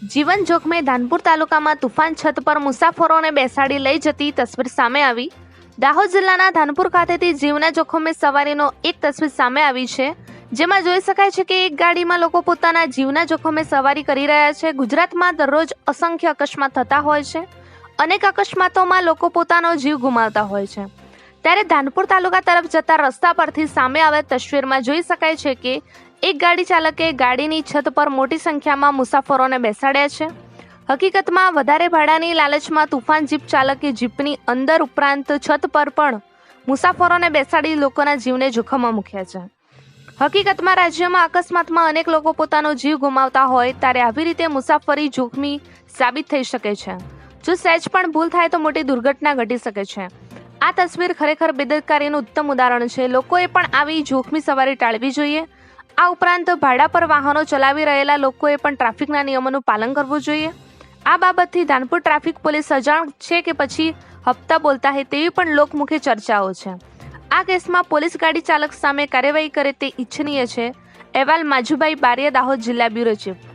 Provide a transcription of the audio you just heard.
જીવન જોખમે ધાનપુર તાલુકામાં તુફાન છત પર મુસાફરોને બેસાડી લઈ જતી તસવીર સામે આવી। દાહોદ જિલ્લાના ધાનપુર ખાતેથી જીવના જોખમે સવારીનો એક તસવીર સામે આવી છે, જેમાં જોઈ શકાય છે કે એક ગાડીમાં લોકો પોતાના જીવના જોખમે સવારી કરી રહ્યા છે। ગુજરાતમાં દરરોજ અસંખ્ય અકસ્માત થતા હોય છે। અનેક અકસ્માતોમાં લોકો પોતાનો જીવ ગુમાવતા હોય છે, ત્યારે ધાનપુર તાલુકા તરફ જતા રસ્તા પરથી સામે આવેલ તસવીરમાં જોઈ શકાય છે કે એક ગાડી ચાલકે ગાડીની છત પર મોટી સંખ્યામાં મુસાફરોને બેસાડ્યા છે। હકીકતમાં વધારે ભાડાની લાલચમાં તુફાન જીપ ચાલકે જીપની અંદર ઉપરાંત છત પર પણ મુસાફરોને બેસાડી લોકોના જીવને જોખમમાં મૂક્યા છે। હકીકતમાં રાજ્યમાં અકસ્માતમાં અનેક લોકો પોતાનો જીવ ગુમાવતા હોય ત્યારે આવી રીતે મુસાફરી જોખમી સાબિત થઈ શકે છે। જો સહેજ પણ ભૂલ થાય તો મોટી દુર્ઘટના ઘટી શકે છે। આ તસવીર ખરેખર બેદરકારીનું ઉત્તમ ઉદાહરણ છે। લોકોએ પણ આવી જોખમી સવારી ટાળવી જોઈએ। આ ઉપરાંત ભાડા પર વાહનો ચલાવી રહેલા લોકોએ પણ ટ્રાફિકના નિયમોનું પાલન કરવું જોઈએ। આ બાબતથી ધાનપુર ટ્રાફિક પોલીસ અજાણ છે કે પછી હપ્તા બોલતા હે તેવી પણ લોકમુખે ચર્ચાઓ છે। આ કેસમાં પોલીસ ગાડી ચાલક સામે કાર્યવાહી કરે તે ઇચ્છનીય છે। અહેવાલ માજુભાઈ બારિયા, દાહોદ જિલ્લા બ્યુરો ચીફ।